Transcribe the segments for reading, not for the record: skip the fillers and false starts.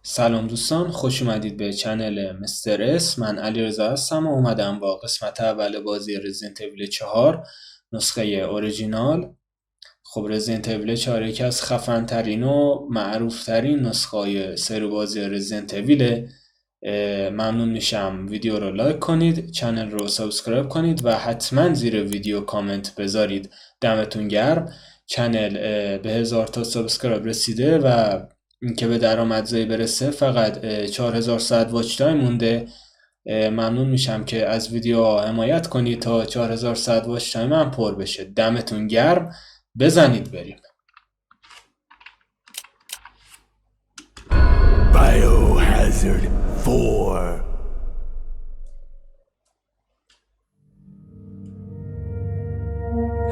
سلام دوستان، خوش اومدید به چنل مستر اس. من علیرضا هستم و اومدم با قسمت اول بازی رزیدنت ایول 4 نسخه اورجینال. خب رزیدنت ایول 4 یکی از خفن ترین و معروف ترین نسخه های سری بازی رزیدنت ایوله. ممنون میشم ویدیو رو لایک کنید، چنل رو سابسکرایب کنید و حتما زیر ویدیو کامنت بذارید. دمتون گرم. چنل به 1000 تا سابسکرایب رسیده و اینکه به درآمدزایی برسه فقط 4000 ساعت واچ تایم مونده. ممنون میشم که از ویدیو حمایت کنید تا 4000 ساعت واچ تایم هم پر بشه. دمتون گرم. بزنید بریم. Biohazard 4.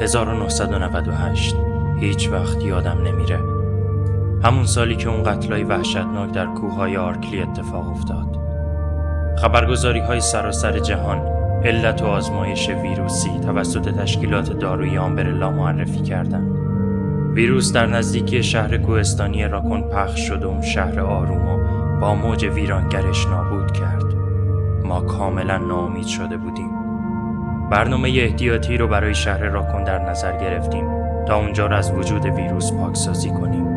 « 1998 هیچ وقت یادم نمیره. همون سالی که اون قتلای وحشتناک در کوههای آرکلی اتفاق افتاد. خبرگزاری‌های سراسر جهان علت و آزمایش ویروسی توسط تشکیلات دارویی آمبرلا معرفی کردن. ویروس در نزدیکی شهر کوهستانی راکون پخش شد و اون شهر آرومو با موج ویرانگرش نابود کرد. ما کاملا ناامید شده بودیم. برنامه احتیاطی رو برای شهر راکون در نظر گرفتیم تا اونجا رو از وجود ویروس پاکسازی کنیم.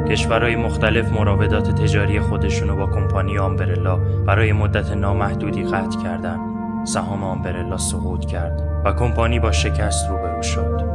کشورهای مختلف مراودات تجاری خودشونو با کمپانی آمبرلا برای مدت نامحدودی قطع کردن. سهام آمبرلا سقوط کرد و کمپانی با شکست روبرو شد.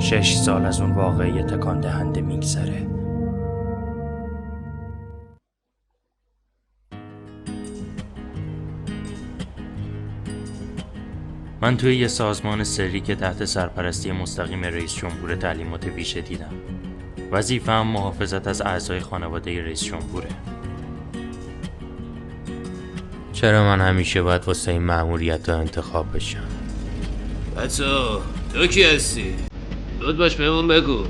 شش سال از اون واقعه تکان دهنده میگذره. من توی یه سازمان سری که تحت سرپرستی مستقیم رئیس جمهور تعلیمات ویژه دیدم. وظیفه‌ام محافظت از اعضای خانواده رئیس جمهوره. چرا من همیشه باید واسه این مأموریت انتخاب بشم؟ بچه‌ها تو کی هستی؟ زود باش بهمون بگو.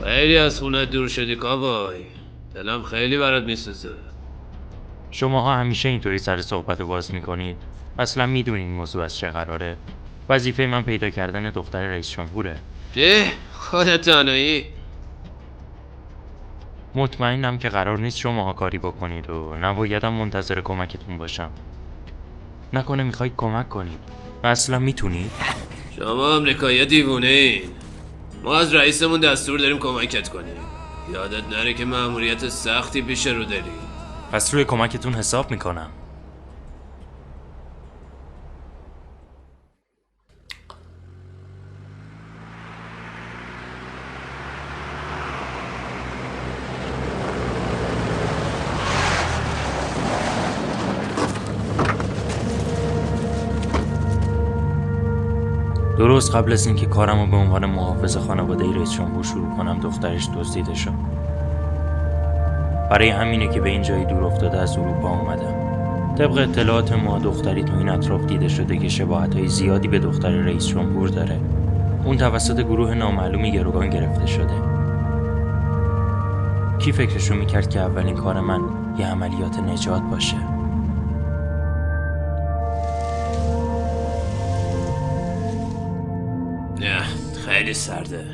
خیلی از خونه دور شدی کاوای، دلم خیلی برات میسوزه. شماها همیشه اینطوری سر صحبت باز میکنید. اصلا میدونین این موضوع از چه قراره؟ وظیفه من پیدا کردن دختر رئیس جمهوره. چه؟ خودت تنهایی؟ مطمئنم که قرار نیست شماها کاری بکنید و نبایدم منتظر کمکتون باشم. نکنه میخواید کمک کنید و اصلا میتونید؟ شما امریکایی دیوونه این. ما از رئیسمون دستور داریم کمکت کنیم. یادت نره که مأموریت سختی پیش رو داری. پس روی کمکتون حساب میکنم. درست قبل از اینکه کارمو به عنوان محافظ خانواده رئیس جمهور شروع کنم دخترش دزدیده شد. برای همینه که به این جایی دور افتاده از اروپا اومدم. طبق اطلاعات ما دختری تو این اطراف دیده شده که شباهت‌های زیادی به دختر رئیس جمهور داره. اون توسط گروه نامعلومی گروگان گرفته شده. کی فکرشو میکرد که اولین کار من یه عملیات نجات باشه؟ نه خیلی سرده.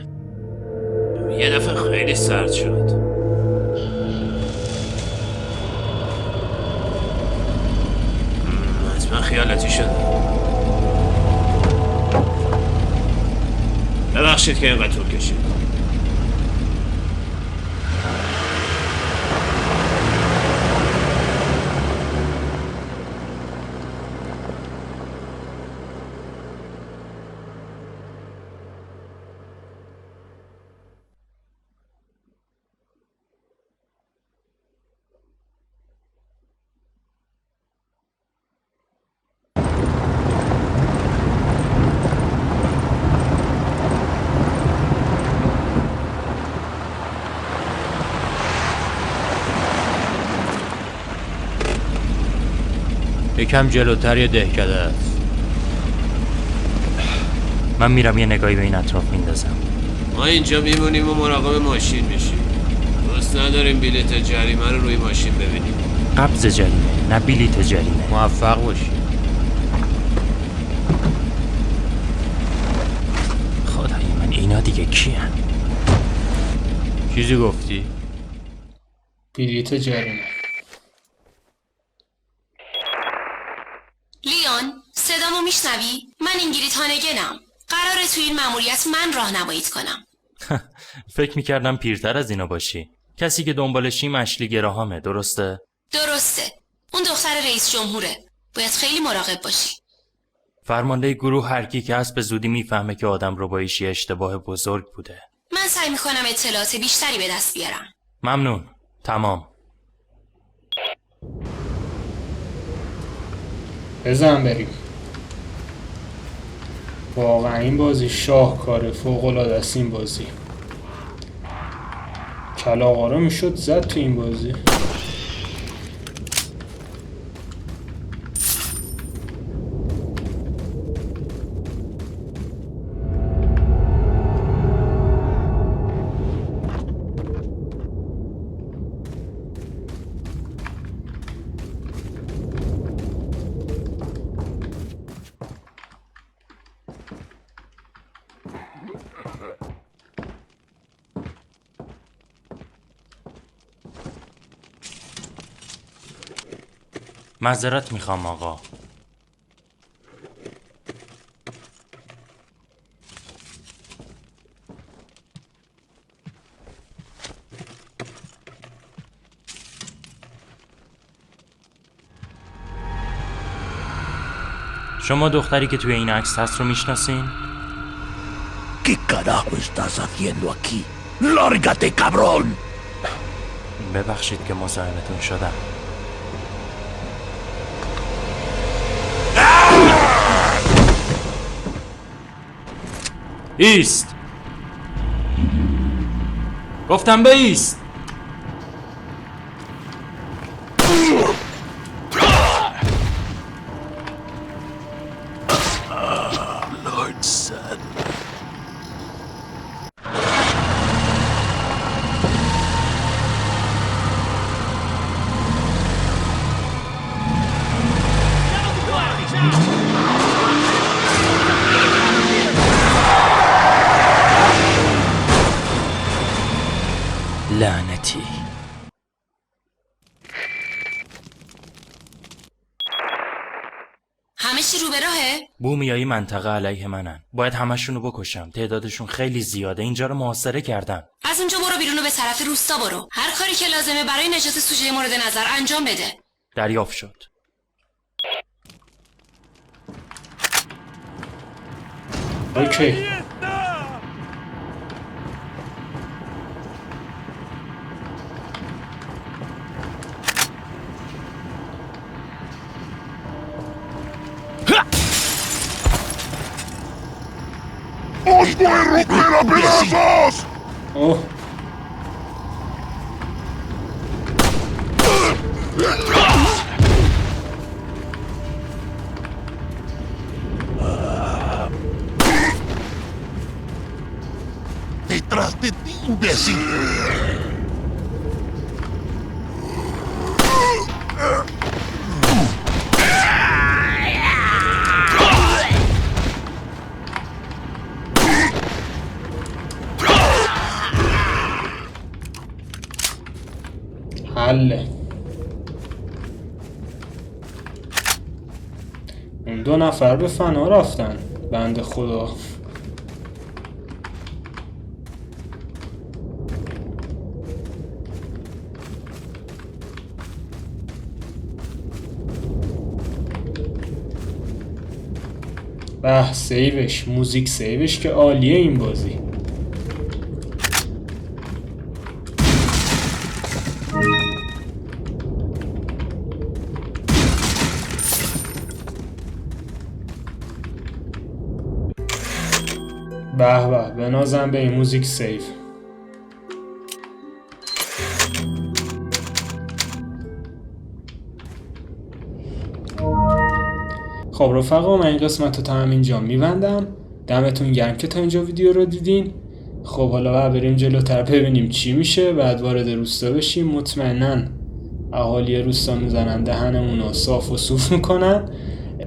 یه دفعه خیلی سرد شد. حتما خیالتی شد. ببخشید که اینقدر طول کشید. یکم جلوتر یه دهکده است. من میرم یه نگاهی به این اطراف میندازم. ما اینجا میمونیم و مراقب ماشین میشیم. دوست نداریم بلیت جریمه رو روی ماشین ببینیم. قبض جریمه نه بلیت جریمه. موفق باشیم. خدای من اینا دیگه کیان؟ چیزی گفتی؟ بلیت جریمه. لیون، صدامو میشنوی؟ من اینگریت هانگنم. قراره توی این مأموریت من راهنماییت کنم. فکر میکردم پیرتر از اینا باشی. کسی که دنبالشیم اشلی گراهامه، درسته؟ درسته. اون دختر رئیس جمهوره. باید خیلی مراقب باشی. فرمانده گروه هر کی که هست به زودی میفهمه که آدم رباییش یه اشتباه بزرگ بوده. من سعی میکنم اطلاعات بیشتری به دست بیارم. ممنون. تمام. بزن بریم. واقعا این بازی شاهکاره، فوق‌العاده است این بازی. کلاغا رو میشد زد تو این بازی. معذرت میخوام آقا. شما دختری که توی این عکس هست رو میشناسین؟ ¿Qué carajo estás haciendo aquí? ¡Lárgate, cabrón! ببخشید که مزاحمتون شدم. ایست. گفتم بایست. Lord son. لعنتی. همه چی رو به راهه؟ بومیایی منطقه علیه منن. باید همشونو بکشم. تعدادشون خیلی زیاده. اینجا رو محاصره کردن. از اونجا برو بیرون و به طرف روستا برو. هر کاری که لازمه برای نجات سوژه مورد نظر انجام بده. دریافت شد. اوکی. ¡Os voy a romper a pedazos! اوه. ¡Detrás de ti, imbécil! حله. اون 2 نفر به فنا رفتن بنده خدا. به سیوش، موزیک سیوش که عالیه این بازی. به به، بنازم به این موزیک سیو. خب رفقا، من این قسمت رو تا همینجا میبندم. دمتون گرم که تا اینجا ویدیو رو دیدین. خب حالا بریم جلوتر ببینیم چی میشه. بعد وارد روستا بشیم. مطمئناً اهالی روستا میزنن دهنمون رو صاف و صوف میکنن.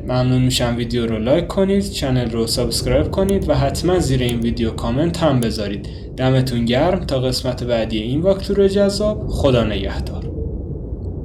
ممنون میشم ویدیو رو لایک کنید، چنل رو سابسکرایب کنید و حتما زیر این ویدیو کامنت هم بذارید. دمتون گرم تا قسمت بعدی این واکتور جذاب. خدا نگهدار.